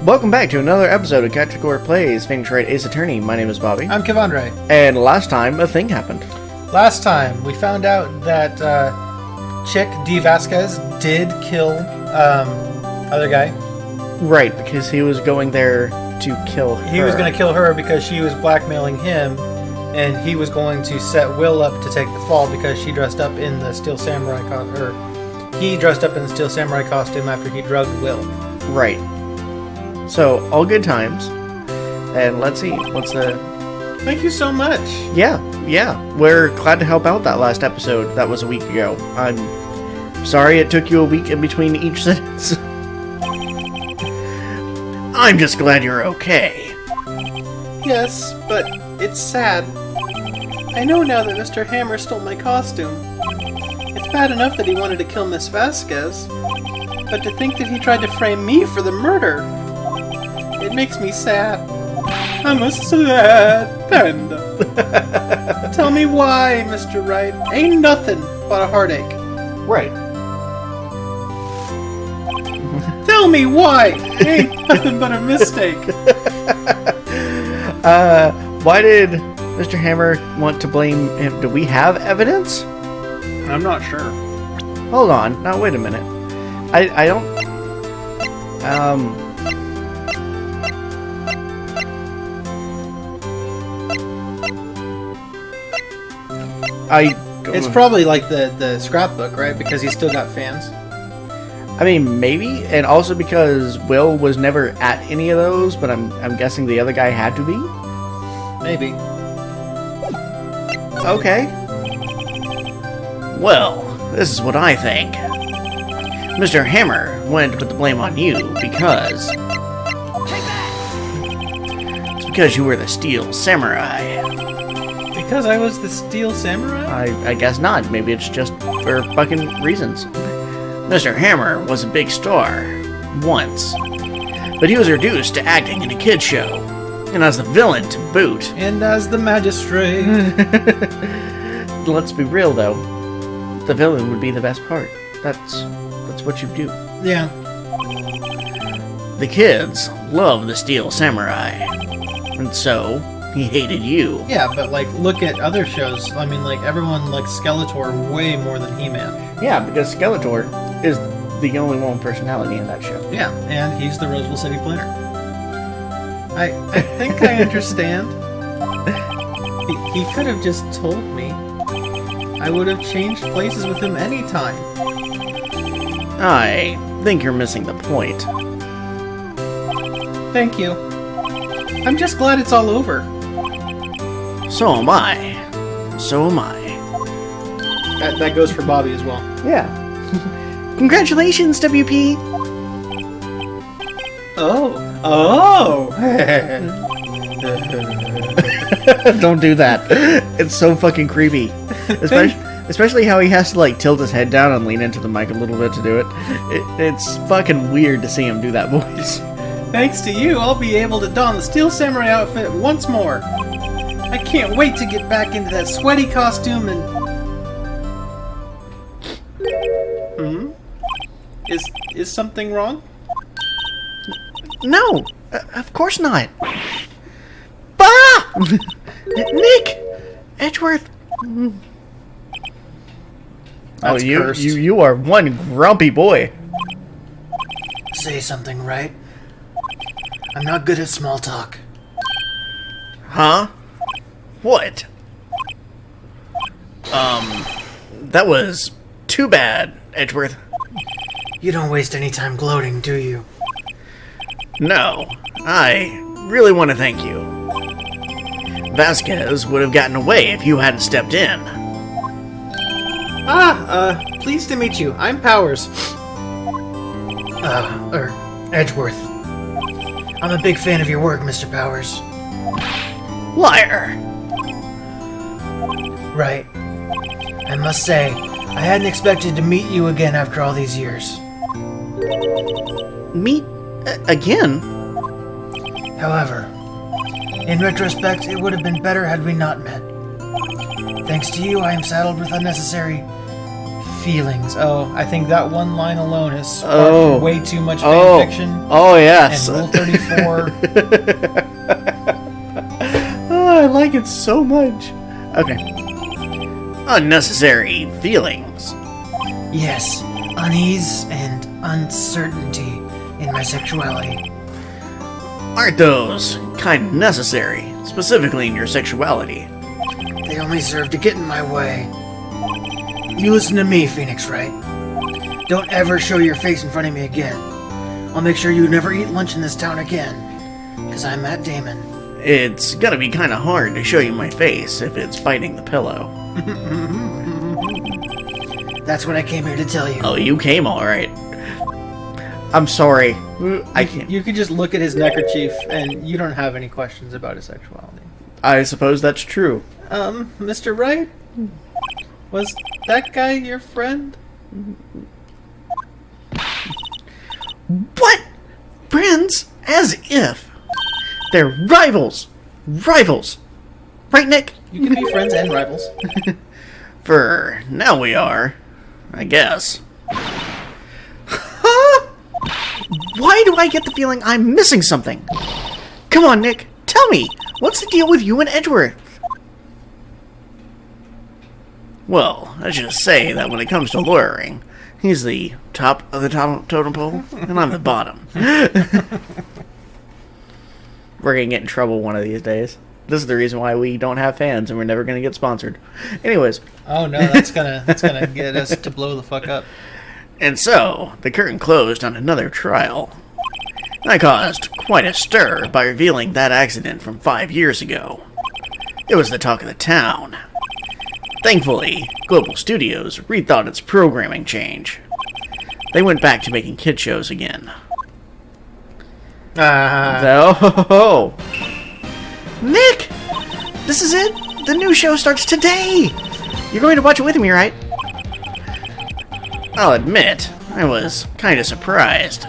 Welcome back to another episode of Cactus Plays Phoenix Wright Ace Attorney. My name is Bobby. I'm Kevandre. And last time, a thing happened. Last time, we found out that Chick D. Vasquez did kill other guy. Right, because he was going there to kill her. He was going to kill her because she was blackmailing him, and he was going to set Will up to take the fall because she dressed up in the Steel Samurai costume. He dressed up in the Steel Samurai costume after he drugged Will. Right. So, all good times. And let's see, what's the... Thank you so much. Yeah. We're glad to help out that last episode. That was a week ago. I'm sorry it took you a week in between each sentence. I'm just glad you're okay. Yes, but it's sad. I know now that Mr. Hammer stole my costume. It's bad enough that he wanted to kill Miss Vasquez, but to think that he tried to frame me for the murder, it makes me sad. I'm a sad panda. Tell me why, Mr. Wright. Ain't nothing but a heartache. Right. Tell me why. Ain't nothing but a mistake. Why did Mr. Hammer want to blame him? Do we have evidence? I'm not sure. Hold on. Now, wait a minute. I don't... It's probably like the scrapbook, right? Because he's still got fans. I mean, maybe, and also because Will was never at any of those, but I'm guessing the other guy had to be? Maybe. Okay. Well, this is what I think. Mr. Hammer wanted to put the blame on you because... It's because you were the Steel Samurai. Because I was the Steel Samurai? I guess not. Maybe it's just for fucking reasons. Mr. Hammer was a big star. Once. But he was reduced to acting in a kid's show. And as the villain to boot. And as the magistrate. Let's be real, though. The villain would be the best part. That's what you do. Yeah. The kids love the Steel Samurai. And so... he hated you. Yeah, but like, look at other shows. I mean, like, everyone likes Skeletor way more than He-Man. Yeah, because Skeletor is the only one personality in that show. Yeah, and he's the Roseville City Planner. I think I understand. He could have just told me. I would have changed places with him anytime. I think you're missing the point. Thank you. I'm just glad it's all over. So am I. So am I. That goes for Bobby as well. Yeah. Congratulations, WP! Oh. Don't do that. It's so fucking creepy. Especially how he has to, like, tilt his head down and lean into the mic a little bit to do it. It's fucking weird to see him do that voice. Thanks to you, I'll be able to don the Steel Samurai outfit once more. I can't wait to get back into that sweaty costume and... Is something wrong? No! Of course not! Bah! Nick! Edgeworth! That's cursed. You are one grumpy boy. Say something, right? I'm not good at small talk. Huh? What? That was too bad, Edgeworth. You don't waste any time gloating, do you? No, I really want to thank you. Vasquez would have gotten away if you hadn't stepped in. Pleased to meet you. I'm Powers. Edgeworth. I'm a big fan of your work, Mr. Powers. Liar! Right. I must say, I hadn't expected to meet you again after all these years. Meet again? However, in retrospect, it would have been better had we not met. Thanks to you, I am saddled with unnecessary Feelings. Oh, I think that one line alone has sparked way too much fanfiction. Oh, yes. And Rule 34. Oh, I like it so much. Okay. Unnecessary feelings. Yes, unease and uncertainty in my sexuality. Aren't those kind of necessary, specifically in your sexuality? They only serve to get in my way. You listen to me, Phoenix Wright. Don't ever show your face in front of me again. I'll make sure you never eat lunch in this town again. Because I'm Matt Damon. It's gonna be kinda hard to show you my face if it's biting the pillow. That's what I came here to tell you. Oh, you came alright. I'm sorry. I can't. You could just look at his neckerchief and you don't have any questions about his sexuality. I suppose that's true. Mr. Wright? Was that guy your friend? What? Friends? As if. They're rivals. Rivals. Right, Nick? You can be friends and rivals. For now we are. I guess. Huh? Why do I get the feeling I'm missing something? Come on, Nick. Tell me. What's the deal with you and Edgeworth? Well, I should say that when it comes to lawyering, he's the top of the totem pole, and I'm the bottom. We're gonna get in trouble one of these days. This is the reason why we don't have fans, and we're never gonna get sponsored. Anyways. Oh no, that's gonna get us to blow the fuck up. And so, the curtain closed on another trial. I caused quite a stir by revealing that accident from 5 years ago. It was the talk of the town. Thankfully, Global Studios rethought its programming change. They went back to making kid shows again. Oh, Nick! This is it! The new show starts today! You're going to watch it with me, right? I'll admit, I was kinda surprised.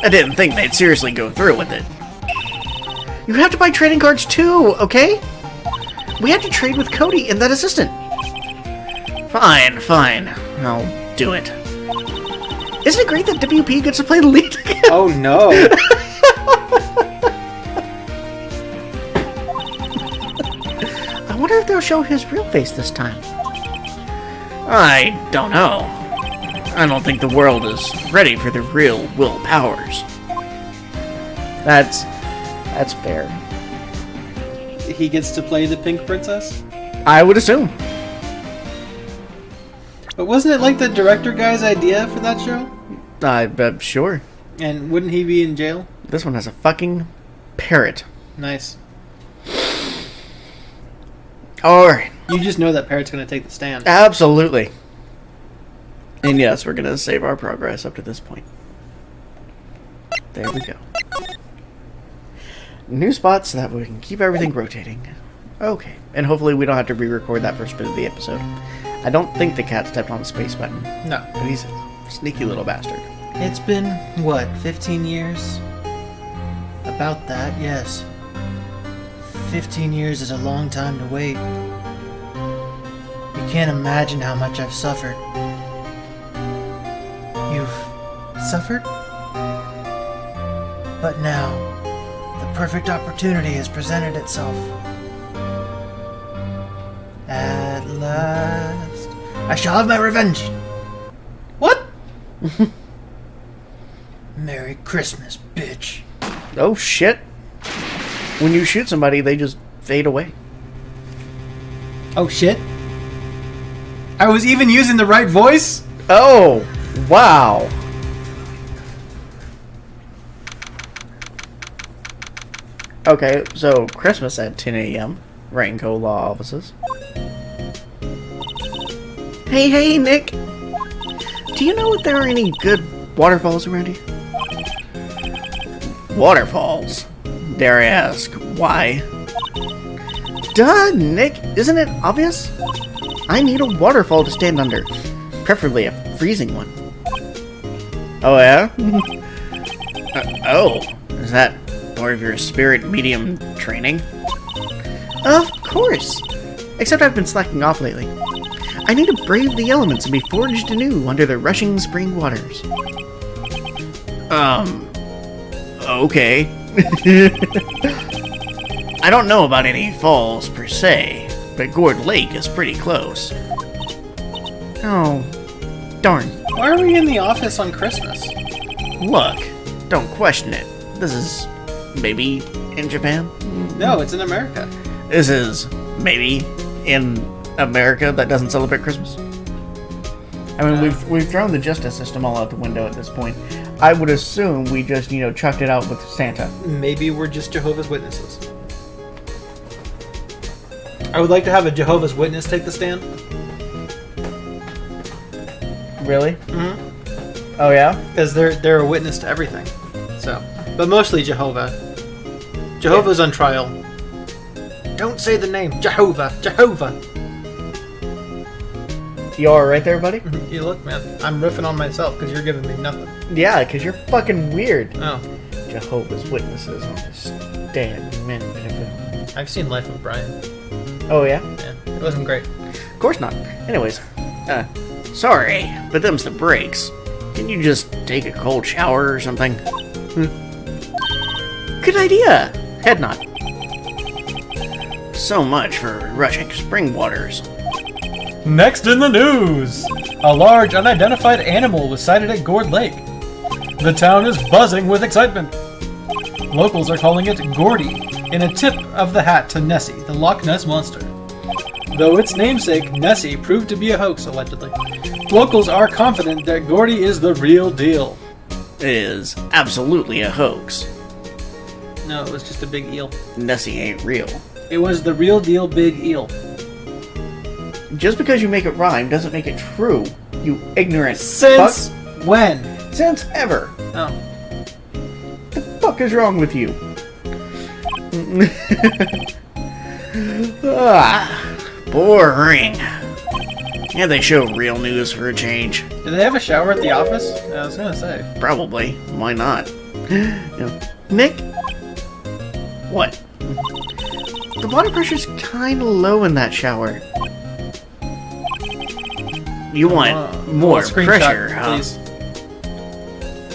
I didn't think they'd seriously go through with it. You have to buy trading cards too, okay? We have to trade with Cody and that assistant. Fine, fine. I'll do it. Isn't it great that WP gets to play the lead again? Oh no. I wonder if they'll show his real face this time. I don't know. I don't think the world is ready for the real Will Powers. That's fair. He gets to play the Pink Princess? I would assume. But wasn't it like the director guy's idea for that show? Sure. And wouldn't he be in jail? This one has a fucking parrot. Nice. Alright. You just know that parrot's gonna take the stand. Absolutely. And yes, we're gonna save our progress up to this point. There we go. New spots so that we can keep everything rotating. Okay. And hopefully we don't have to re-record that first bit of the episode. I don't think the cat stepped on the space button. No. But he's a sneaky little bastard. It's been, what, 15 years? About that, yes. 15 years is a long time to wait. You can't imagine how much I've suffered. You've suffered? But now, the perfect opportunity has presented itself. At last, I shall have my revenge. What? Merry Christmas, bitch. Oh shit. When you shoot somebody, they just fade away. Oh shit. I was even using the right voice? Oh, wow. Okay, so Christmas at 10 a.m. Rainco Law Offices. Hey, Nick. Do you know if there are any good waterfalls around here? Waterfalls? Dare I ask, why? Duh, Nick. Isn't it obvious? I need a waterfall to stand under. Preferably a freezing one. Oh, yeah? Oh, is that part of your spirit medium training? Of course. Except I've been slacking off lately. I need to brave the elements and be forged anew under the rushing spring waters. Okay. I don't know about any falls per se, but Gourd Lake is pretty close. Oh, darn. Why are we in the office on Christmas? Look, don't question it. This is maybe in Japan? No, it's in America. This is maybe in America that doesn't celebrate Christmas. I mean, we've thrown the justice system all out the window at this point. I would assume we just, chucked it out with Santa. Maybe we're just Jehovah's Witnesses. I would like to have a Jehovah's Witness take the stand. Really? Mm-hmm. Oh, yeah? Because they're a witness to everything. So, but mostly Jehovah. Jehovah's on trial. Don't say the name. Jehovah. You alright there, buddy? You look, man. I'm riffing on myself because you're giving me nothing. Yeah, because you're fucking weird. Oh. Jehovah's Witnesses on the stand. Man. I've seen Life of Brian. Oh, yeah? Yeah, it wasn't great. Of course not. Anyways, sorry, but them's the breaks. Can you just take a cold shower or something? Good idea! Head nod. So much for rushing spring waters. Next in the news! A large unidentified animal was sighted at Gourd Lake. The town is buzzing with excitement. Locals are calling it Gordy, in a tip of the hat to Nessie, the Loch Ness Monster. Though its namesake, Nessie, proved to be a hoax, allegedly. Locals are confident that Gordy is the real deal. It is absolutely a hoax. No, it was just a big eel. Nessie ain't real. It was the real deal big eel. Just because you make it rhyme doesn't make it true, you ignorant Since fuck. when? Since ever. Oh. The fuck is wrong with you? Boring. Yeah, they show real news for a change. Do they have a shower at the office? I was gonna say. Probably. Why not? Nick? What? The water pressure's kinda low in that shower. You want more pressure, huh? Please.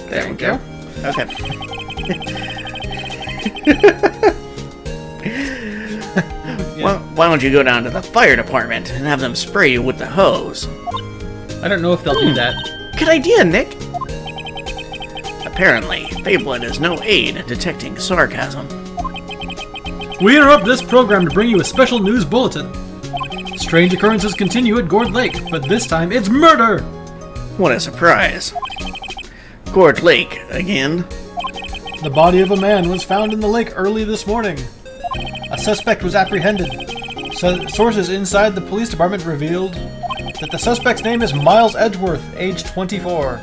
There we go. Okay. Why don't you go down to the fire department and have them spray you with the hose? I don't know if they'll do that. Good idea, Nick. Apparently, Fablet is no aid in detecting sarcasm. We interrupt this program to bring you a special news bulletin. Strange occurrences continue at Gourd Lake, but this time it's murder! What a surprise. Gourd Lake, again? The body of a man was found in the lake early this morning. A suspect was apprehended. Sources inside the police department revealed that the suspect's name is Miles Edgeworth, age 24.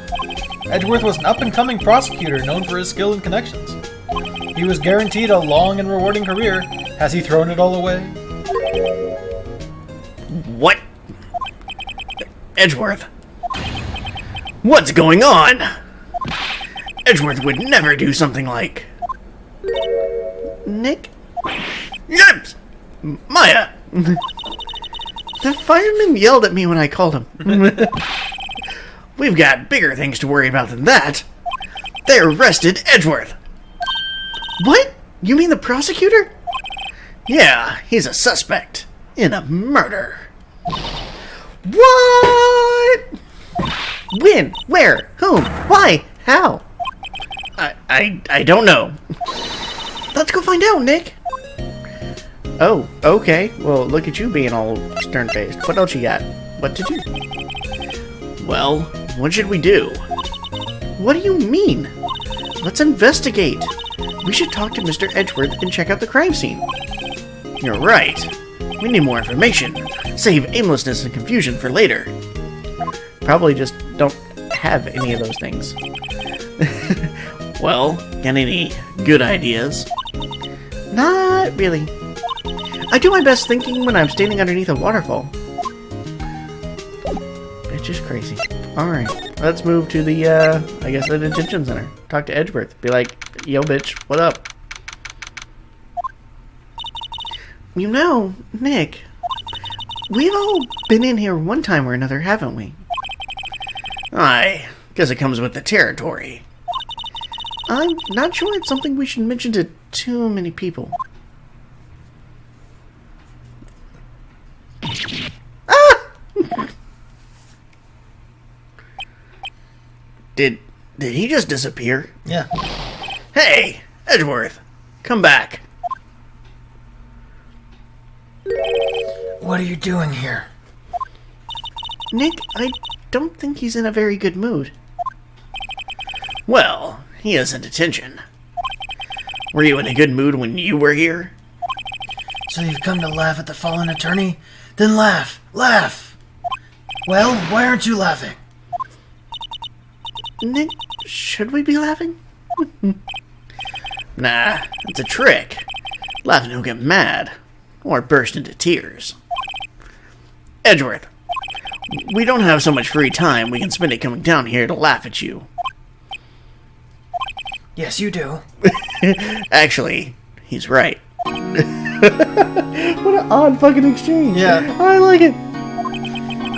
Edgeworth was an up-and-coming prosecutor known for his skill and connections. He was guaranteed a long and rewarding career. Has he thrown it all away? What? Edgeworth? What's going on? Edgeworth would never do something like... Nick? Yips! Maya! The fireman yelled at me when I called him. We've got bigger things to worry about than that. They arrested Edgeworth. What? You mean the prosecutor? Yeah, he's a suspect in a murder. What? When? Where? Whom? Why? How? I don't know. Let's go find out, Nick. Oh, okay. Well, look at you being all stern-faced. What else you got? What to do? Well, what should we do? What do you mean? Let's investigate. We should talk to Mr. Edgeworth and check out the crime scene. You're right. We need more information. Save aimlessness and confusion for later. Probably just don't have any of those things. Well, got any good ideas? Not really. I do my best thinking when I'm standing underneath a waterfall. It's just crazy. Alright, let's move to the, I guess the detention center. Talk to Edgeworth. Be like, yo bitch, what up? You know, Nick, We've all been in here one time or another, haven't we? Aye, guess it comes with the territory. I'm not sure it's something we should mention to too many people. Ah! Did he just disappear? Yeah. Hey, Edgeworth, come back. What are you doing here? Nick, I don't think he's in a very good mood. Well, he has sent attention. Were you in a good mood when you were here? So you've come to laugh at the fallen attorney? Then laugh! Laugh! Well, why aren't you laughing? Nick, should we be laughing? Nah, it's a trick. Laughing he'll get mad. Or burst into tears. Edgeworth, we don't have so much free time we can spend it coming down here to laugh at you. Yes, you do. Actually, he's right. What an odd fucking exchange. Yeah. I like it.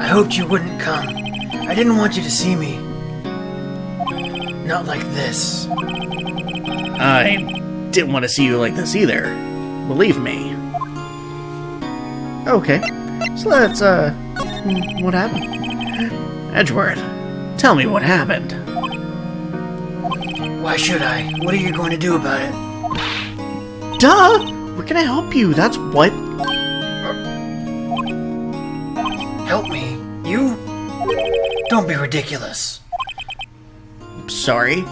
I hoped you wouldn't come. I didn't want you to see me. Not like this. I didn't want to see you like this either. Believe me. Okay, so that's, what happened? Edgeworth, tell me what happened. Why should I? What are you going to do about it? Duh! We're gonna help you, that's what. Help me? You? Don't be ridiculous. Sorry?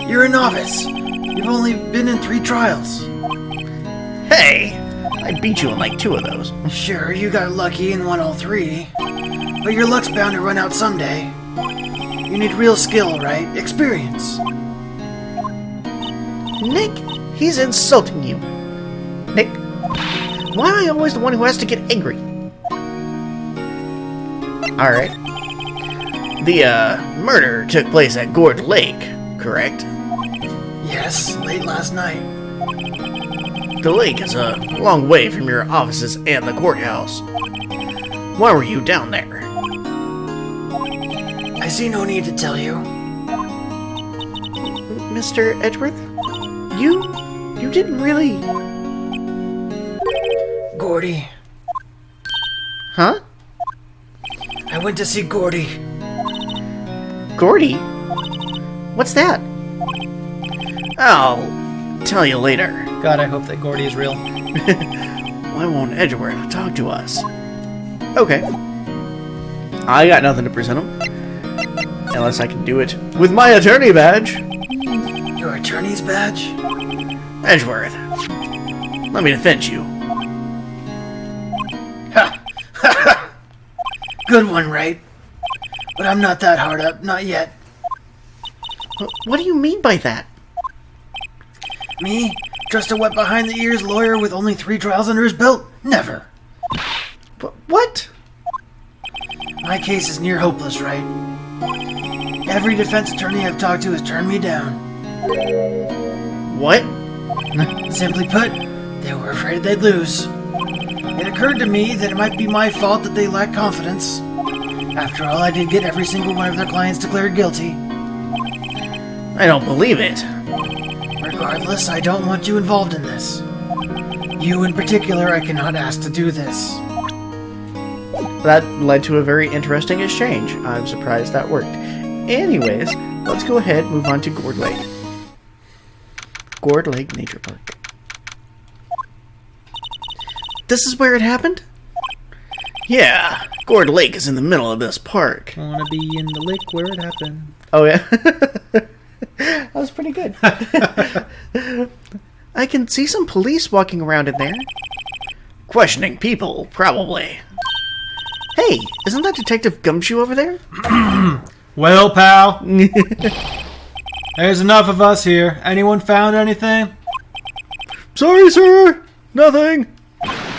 You're a novice. You've only been in 3 trials. Hey! I beat you in like 2 of those. Sure, you got lucky and won all 3. But your luck's bound to run out someday. You need real skill, right? Experience. Nick, he's insulting you. Nick, why am I always the one who has to get angry? Alright. The, murder took place at Gourd Lake, correct? Yes, late last night. The lake is a long way from your offices and the courthouse. Why were you down there? I see no need to tell you. Mr. Edgeworth? You didn't really... Gordy. Huh? I went to see Gordy. Gordy? What's that? I'll tell you later. God, I hope that Gordy is real. Why won't Edgeworth talk to us? Okay. I got nothing to present him. Unless I can do it with my attorney badge. Your attorney's badge? Edgeworth, let me defend you. Ha! Ha ha! Good one, Wright. But I'm not that hard up, not yet. What do you mean by that? Me? Just a wet behind the ears lawyer with only 3 trials under his belt? Never. What? My case is near hopeless, Wright. Every defense attorney I've talked to has turned me down. What? Simply put, they were afraid they'd lose. It occurred to me that it might be my fault that they lacked confidence. After all, I did get every single one of their clients declared guilty. I don't believe it. Regardless, I don't want you involved in this. You in particular, I cannot ask to do this. That led to a very interesting exchange. I'm surprised that worked. Anyways, let's go ahead and move on to Gourd Lake. Gourd Lake Nature Park. This is where it happened? Yeah, Gourd Lake is in the middle of this park. I want to be in the lake where it happened. Oh, yeah? That was pretty good. I can see some police walking around in there. Questioning people, probably. Hey, isn't that Detective Gumshoe over there? Well, pal. There's enough of us here. Anyone found anything? Sorry, sir. Nothing.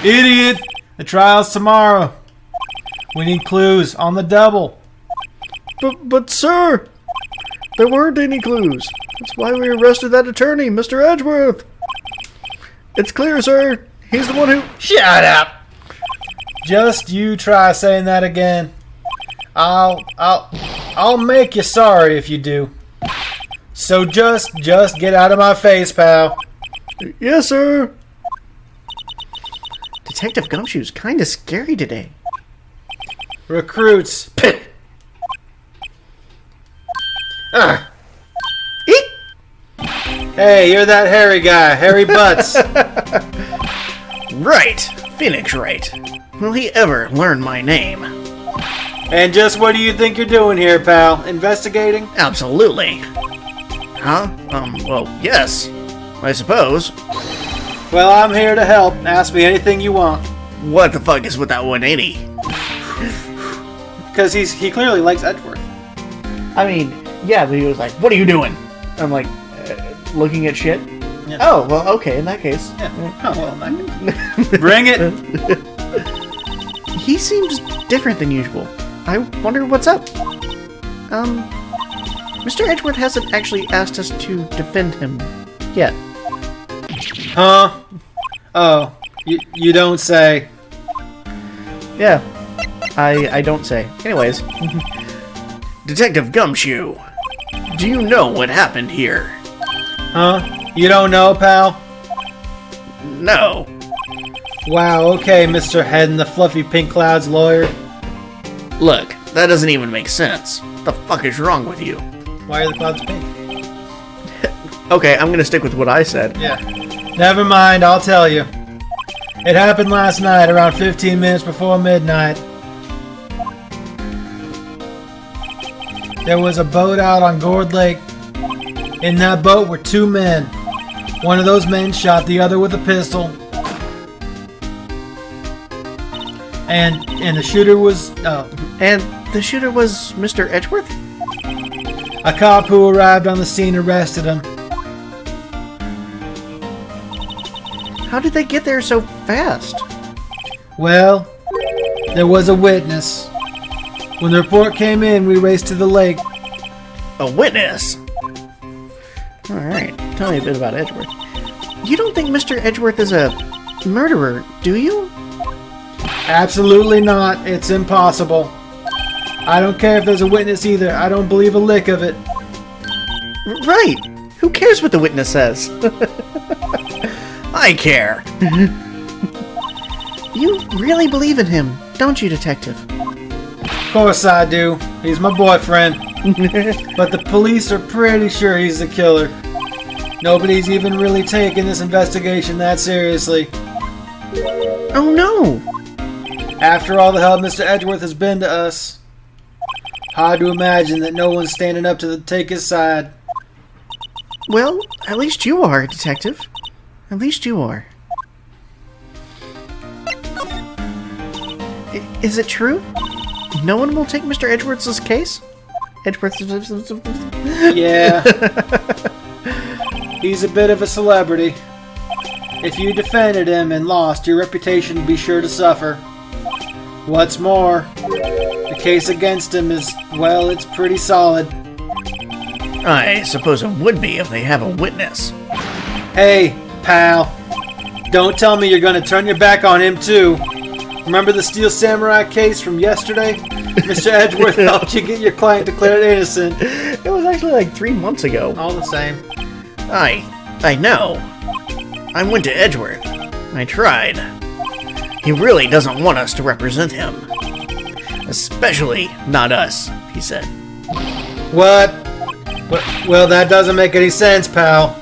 Idiot! The trial's tomorrow. We need clues on the double. But, sir, there weren't any clues. That's why we arrested that attorney, Mr. Edgeworth. It's clear, sir. He's the one who... Shut up! Just you try saying that again. I'll make you sorry if you do. So just get out of my face, pal. Yes, sir. Detective Gumshoe's kind of scary today. Recruits. Ah. Eek! Hey, you're that hairy guy, Hairy Butts. Right, Phoenix Wright. Will he ever learn my name? And just what do you think you're doing here, pal? Investigating? Absolutely. Huh? Well, yes. I suppose. Well, I'm here to help. Ask me anything you want. What the fuck is with that 180? Because he clearly likes Edgeworth. I mean, yeah, but he was like, what are you doing? I'm like, looking at shit? Yeah. Oh, well, okay, in that case. Yeah. Oh, well, bring it. He seems different than usual. I wonder what's up. Mr. Edgeworth hasn't actually asked us to defend him yet. Huh? Oh, you don't say. Yeah, I don't say. Anyways. Detective Gumshoe, do you know what happened here? Huh? You don't know, pal? No. Wow, okay, Mr. Head in the fluffy pink clouds lawyer. Look, that doesn't even make sense. The fuck is wrong with you? Why are the clouds pink? Okay, I'm gonna stick with what I said. Yeah. Never mind, I'll tell you. It happened last night, around 15 minutes before midnight. There was a boat out on Gourd Lake. In that boat were two men. One of those men shot the other with a pistol. And the shooter was... And the shooter was Mr. Edgeworth? A cop who arrived on the scene arrested him. How did they get there so fast? Well, there was a witness. When the report came in, we raced to the lake. A witness? Alright, tell me a bit about Edgeworth. You don't think Mr. Edgeworth is a murderer, do you? Absolutely not. It's impossible. I don't care if there's a witness either. I don't believe a lick of it. Right! Who cares what the witness says? I care. You really believe in him, don't you, Detective? Of course I do. He's my boyfriend. But the police are pretty sure he's the killer. Nobody's even really taking this investigation that seriously. Oh no! After all the help Mr. Edgeworth has been to us, hard to imagine that no one's standing up to take his side. Well, at least you are, Detective. At least you are. Is it true? No one will take Mr. Edgeworth's case? Edgeworth's... Yeah. He's a bit of a celebrity. If you defended him and lost, your reputation would be sure to suffer. What's more, the case against him is, well, it's pretty solid. I suppose it would be if they have a witness. Hey, pal. Don't tell me you're going to turn your back on him, too. Remember the Steel Samurai case from yesterday? Mr. Edgeworth helped you get your client declared innocent. It was actually like 3 months ago. All the same. I know. I went to Edgeworth. I tried. He really doesn't want us to represent him. Especially not us, he said. What? Well, that doesn't make any sense, pal.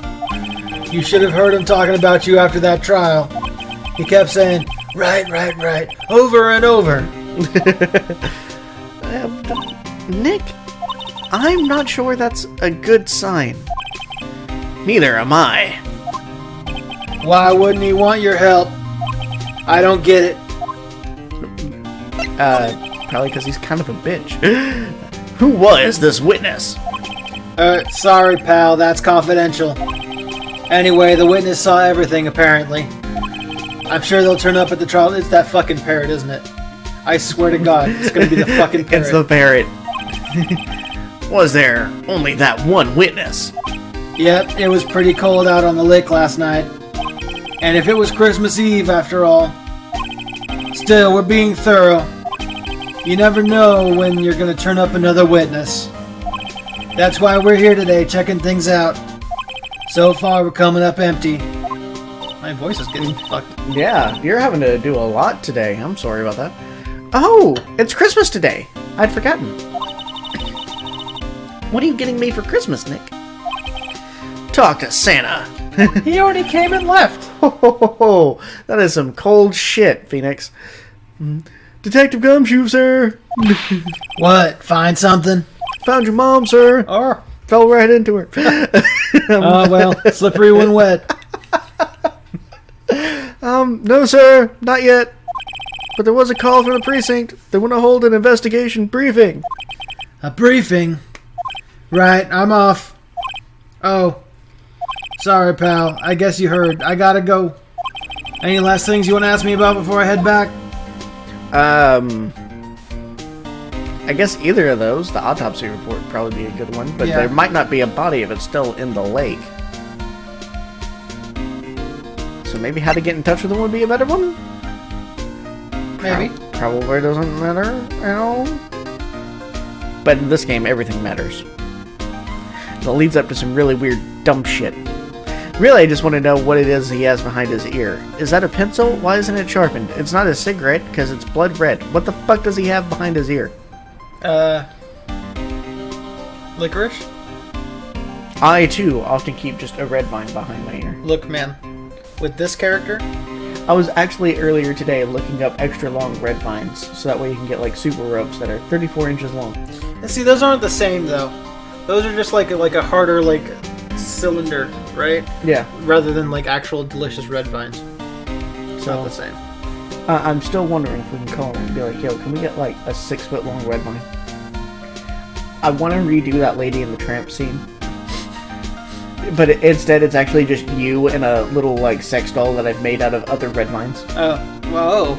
You should have heard him talking about you after that trial. He kept saying, right, over and over. Nick, I'm not sure that's a good sign. Neither am I. Why wouldn't he want your help? I don't get it. Probably because he's kind of a bitch. Who was this witness? Sorry, pal, that's confidential. Anyway, the witness saw everything, apparently. I'm sure they'll turn up at the trial. It's that fucking parrot, isn't it? I swear to God, it's gonna be the fucking parrot. It's the parrot. Was there only that one witness? Yep, it was pretty cold out on the lake last night. And if it was Christmas Eve, after all, Still, we're being thorough. You never know when you're gonna turn up another witness. That's why we're here today, checking things out. So far, we're coming up empty. My voice is getting fucked. Yeah, you're having to do a lot today. I'm sorry about that. Oh, it's Christmas today. I'd forgotten. What are you getting me for Christmas, Nick? Talk to Santa. He already came and left. Ho, that is some cold shit, Phoenix. Detective Gumshoe, sir. What? Find something? Found your mom, sir. Oh. Fell right into her. Oh, well, slippery when wet. No, sir, not yet. But there was a call from the precinct. They want to hold an investigation briefing. A briefing? Right, I'm off. Oh. Sorry, pal. I guess you heard. I gotta go. Any last things you want to ask me about before I head back? I guess either of those. The autopsy report would probably be a good one. But there might not be a body if it's still in the lake. So maybe how to get in touch with them would be a better one? Maybe. Probably doesn't matter at all. But in this game, everything matters. It leads up to some really weird, dumb shit. Really, I just want to know what it is he has behind his ear. Is that a pencil? Why isn't it sharpened? It's not a cigarette, because it's blood red. What the fuck does he have behind his ear? Licorice? I, too, often keep just a red vine behind my ear. Look, man. With this character... I was actually earlier today looking up extra long red vines, so that way you can get like super ropes that are 34 inches long. And see, those aren't the same, though. Those are just like a harder, like, cylinder, right? Yeah. Rather than, like, actual delicious red vines. It's not the same. I'm still wondering if we can call him and be like, yo, can we get like a 6 foot long red vine? I want to redo that Lady in the Tramp scene. But instead, it's actually just you and a little, like, sex doll that I've made out of other red vines. Oh, whoa.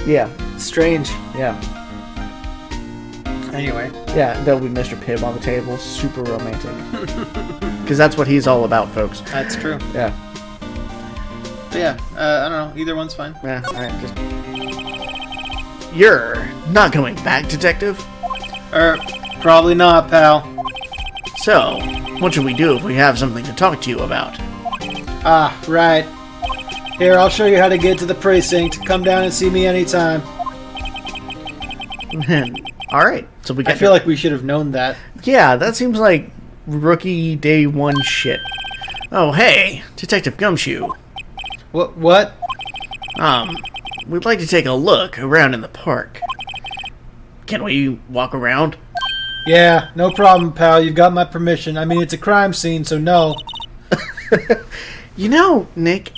Yeah. Strange. Yeah. Anyway. Yeah, there'll be Mr. Pibb on the table. Super romantic. Because that's what he's all about, folks. That's true. Yeah. But yeah, I don't know. Either one's fine. Yeah, alright, just... You're not coming back, Detective? Probably not, pal. So, what should we do if we have something to talk to you about? Ah, right. Here, I'll show you how to get to the precinct. Come down and see me anytime. Alright, so we got... I feel like we should have known that. Yeah, that seems like rookie day one shit. Oh, hey, Detective Gumshoe. What? We'd like to take a look around in the park. Can we walk around? Yeah, no problem, pal. You've got my permission. I mean, it's a crime scene, so no. You know, Nick,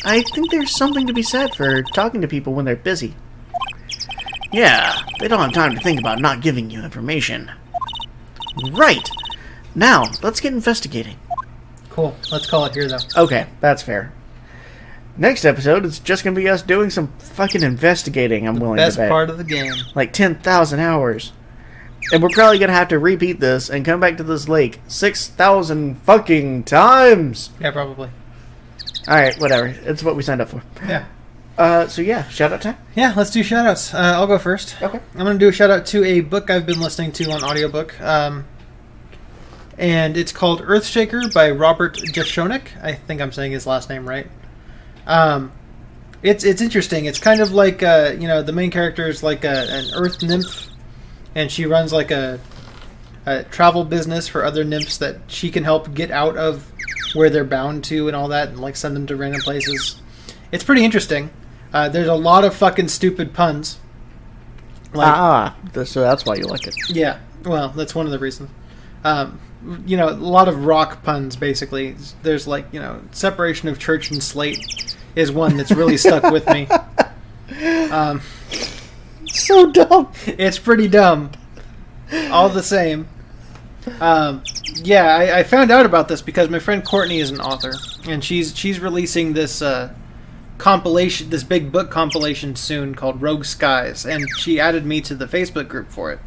I think there's something to be said for talking to people when they're busy. Yeah, they don't have time to think about not giving you information. Right. Now, let's get investigating. Cool. Let's call it here, though. Okay, that's fair. Next episode, it's just gonna be us doing some fucking investigating, I'm willing to bet. Best part of the game. Like 10,000 hours. And we're probably gonna have to repeat this and come back to this lake 6,000 fucking times! Yeah, probably. Alright, whatever. It's what we signed up for. Yeah. So yeah, shout out time? Yeah, let's do shoutouts. I'll go first. Okay. I'm going to do a shout out to a book I've been listening to on audiobook. And it's called Earthshaker by Robert Jeschoneck. I think I'm saying his last name right. It's interesting. It's kind of like, the main character is like an earth nymph. And she runs like a travel business for other nymphs that she can help get out of where they're bound to and all that. And like send them to random places. It's pretty interesting. There's a lot of fucking stupid puns. So that's why you like it. Yeah, well, that's one of the reasons. A lot of rock puns, basically. There's like, separation of church and slate is one that's really stuck with me. So dumb. It's pretty dumb. All the same. I found out about this because my friend Courtney is an author, and she's releasing this compilation, this big book compilation soon called Rogue Skies, and she added me to the Facebook group for it.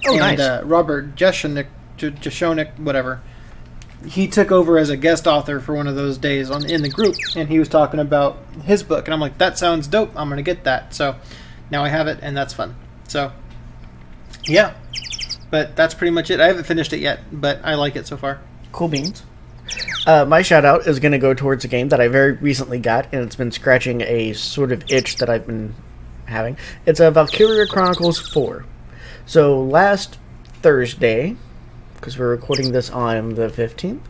Oh, nice. Robert Jeschoneck, whatever. he took over as a guest author for one of those days in the group, and he was talking about his book, and I'm like, that sounds dope. I'm gonna get that. So now I have it, and that's fun. So yeah, but that's pretty much it. I haven't finished it yet, but I like it so far. Cool beans. My shout out is going to go towards a game that I very recently got, and it's been scratching a sort of itch that I've been having. It's a Valkyria Chronicles 4. So last Thursday, because we're recording this on the 15th.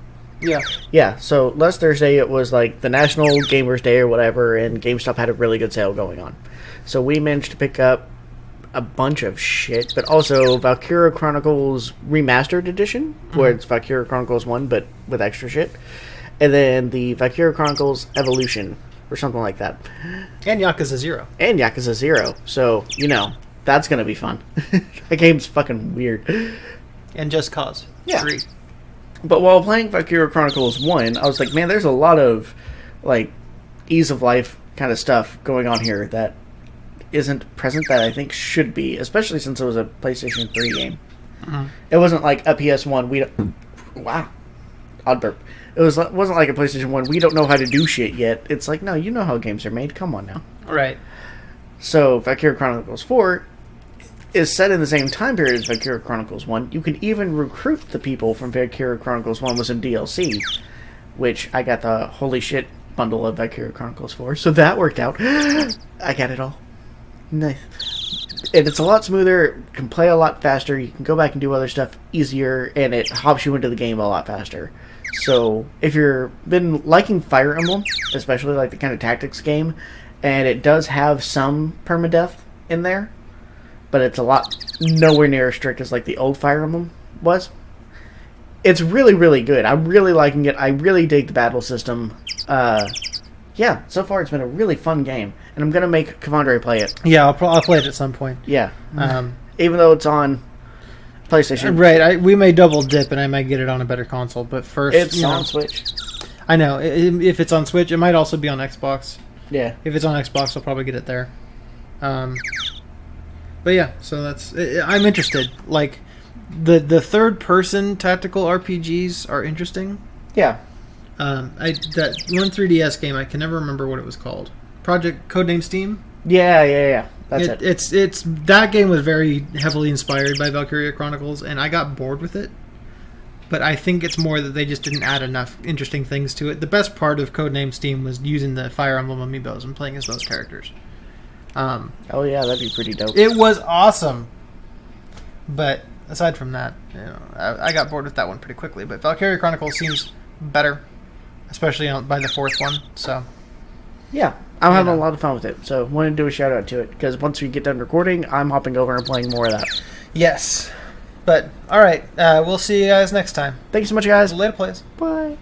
Yeah. Yeah, so last Thursday it was like the National Gamers Day or whatever, and GameStop had a really good sale going on. So we managed to pick up a bunch of shit, but also Valkyria Chronicles Remastered Edition, where it's Valkyria Chronicles 1, but with extra shit. And then the Valkyria Chronicles Evolution, or something like that. And Yakuza 0. And Yakuza 0. So, that's going to be fun. That game's fucking weird. And Just Cause 3. But while playing Valkyria Chronicles 1, I was like, man, there's a lot of, like, ease of life kind of stuff going on here that isn't present that I think should be, especially since it was a PlayStation 3 game. Mm-hmm. It wasn't like a PS1. Wow, odd burp. Wasn't like a PlayStation 1. We don't know how to do shit yet. It's like, no, you know how games are made. Come on now. Right. So Valkyria Chronicles 4 is set in the same time period as Valkyria Chronicles 1. You can even recruit the people from Valkyria Chronicles 1 with some DLC, which I got the holy shit bundle of Valkyria Chronicles 4, so that worked out. I got it all. Nice. And it's a lot smoother, can play a lot faster, you can go back and do other stuff easier, and it hops you into the game a lot faster. So, if you've been liking Fire Emblem, especially like the kind of tactics game, and it does have some permadeath in there, but it's a lot nowhere near as strict as like the old Fire Emblem was. It's really, really good. I'm really liking it. I really dig the battle system. Yeah, so far it's been a really fun game, and I'm gonna make Kevandre play it. Yeah, I'll play it at some point. Yeah, even though it's on PlayStation. Right, we may double dip, and I might get it on a better console. But first, it's on Switch. I know. If it's on Switch, it might also be on Xbox. Yeah. If it's on Xbox, I'll probably get it there. But yeah, so I'm interested. Like, the third-person tactical RPGs are interesting. Yeah. That one 3DS game, I can never remember what it was called. Project Codename Steam? Yeah. That's it. It's that game was very heavily inspired by Valkyria Chronicles, and I got bored with it. But I think it's more that they just didn't add enough interesting things to it. The best part of Codename Steam was using the Fire Emblem amiibos and playing as those characters. Oh yeah, that'd be pretty dope. It was awesome. But aside from that, I got bored with that one pretty quickly. But Valkyria Chronicles seems better, especially by the fourth one. So yeah, I'm having a lot of fun with it. So wanted to do a shout out to it because once we get done recording, I'm hopping over and playing more of that. Yes. But all right, we'll see you guys next time. Thank you so much, guys. Later, plays. Bye.